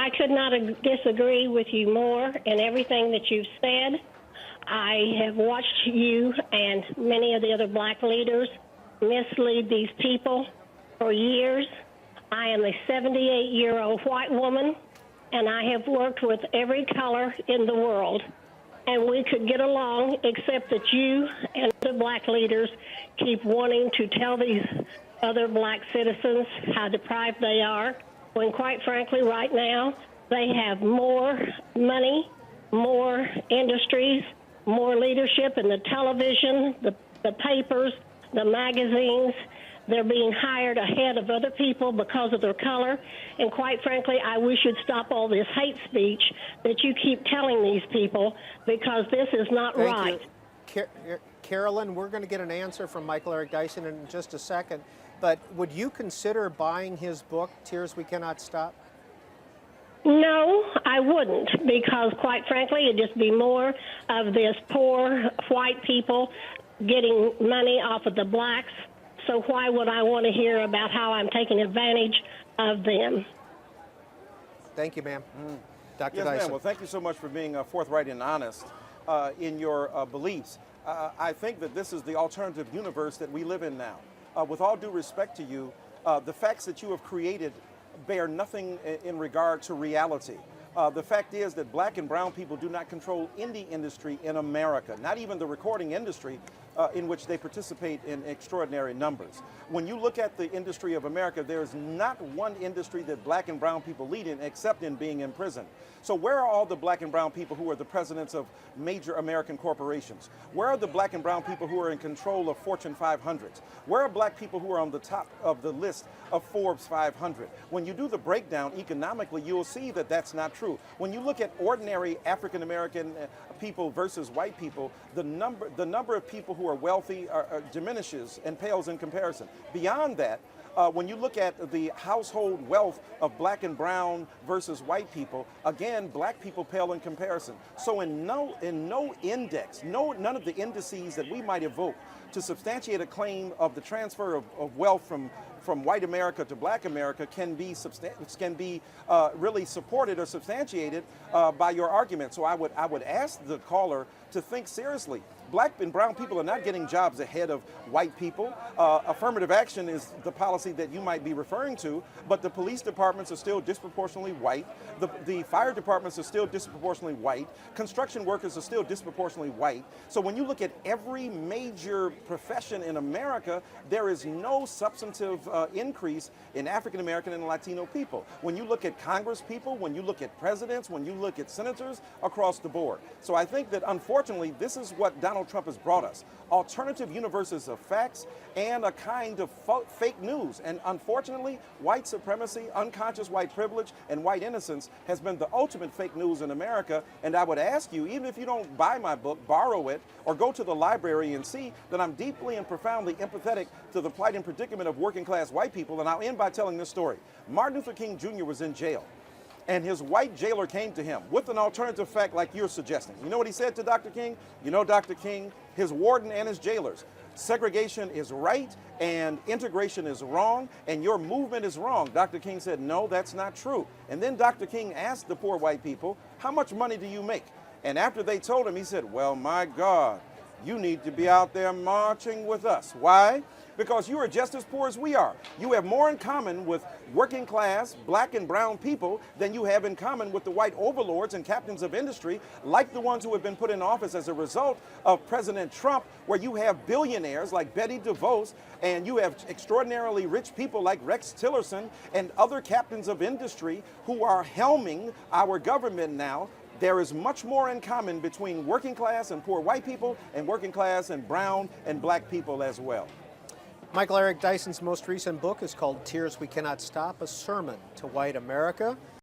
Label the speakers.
Speaker 1: I could not disagree with you more in everything that you've said. I have watched you and many of the other black leaders mislead these people for years. I am a 78-year-old white woman, and I have worked with every color in the world. And we could get along, except that you and the black leaders keep wanting to tell these other black citizens how deprived they are, when quite frankly right now they have more money, more industries, more leadership in the television, the papers, the magazines. They're being hired ahead of other people because of their color. And quite frankly, I wish you'd stop all this hate speech that you keep telling these people, because this is not right.
Speaker 2: Thank you. Carolyn, we're going to get an answer from Michael Eric Dyson in just a second. But would you consider buying his book, Tears We Cannot Stop?
Speaker 1: No, I wouldn't, because quite frankly, it'd just be more of this poor white people getting money off of the blacks. So why would I want to hear about how I'm taking advantage of them?
Speaker 2: Thank you, ma'am. Dr.
Speaker 3: Yes,
Speaker 2: Dyson.
Speaker 3: ma'am. Well, thank you so much for being forthright and honest in your beliefs. I think that this is the alternative universe that we live in now. With all due respect to you, the facts that you have created bear nothing in regard to reality. The fact is that black and brown people do not control any industry in America, not even the recording industry, in which they participate in extraordinary numbers. When you look at the industry of America, there is not one industry that black and brown people lead in except in being in prison. So where are all the black and brown people who are the presidents of major American corporations? Where are the black and brown people who are in control of Fortune 500s? Where are black people who are on the top of the list of Forbes 500? When you do the breakdown economically, you'll see that that's not true. When you look at ordinary African American people versus white people, the number of people who are wealthy diminishes and pales in comparison. Beyond that, when you look at the household wealth of black and brown versus white people, again, black people pale in comparison. So in no index, none of the indices that we might evoke to substantiate a claim of the transfer of wealth from white America to black America can be really supported or substantiated by your argument. So I would ask the caller to think seriously. Black and brown people are not getting jobs ahead of white people. Affirmative action is the policy that you might be referring to, but the police departments are still disproportionately white. The fire departments are still disproportionately white. Construction workers are still disproportionately white. So when you look at every major profession in America, there is no substantive increase in African American and Latino people. When you look at Congress people, when you look at presidents, when you look at senators, across the board. So I think that unfortunately, this is what Donald Trump has brought us. Alternative universes of facts and a kind of fake news. And unfortunately, white supremacy, unconscious white privilege, and white innocence has been the ultimate fake news in America. And I would ask you, even if you don't buy my book, borrow it, or go to the library and see that I'm deeply and profoundly empathetic to the plight and predicament of working class white people. And I'll end by telling this story. Martin Luther King Jr. was in jail, and his white jailer came to him with an alternative fact like you're suggesting. You know what he said to Dr. King? You know, Dr. King, his warden and his jailers, segregation is right and integration is wrong and your movement is wrong. Dr. King said, no, that's not true. And then Dr. King asked the poor white people, how much money do you make? And after they told him, he said, well, my God, you need to be out there marching with us. Why? Because you are just as poor as we are. You have more in common with working class, black and brown people than you have in common with the white overlords and captains of industry, like the ones who have been put in office as a result of President Trump, where you have billionaires like Betty DeVos, and you have extraordinarily rich people like Rex Tillerson and other captains of industry who are helming our government now. There is much more in common between working class and poor white people and working class and brown and black people as well.
Speaker 2: Michael Eric Dyson's most recent book is called Tears We Cannot Stop, a sermon to white America.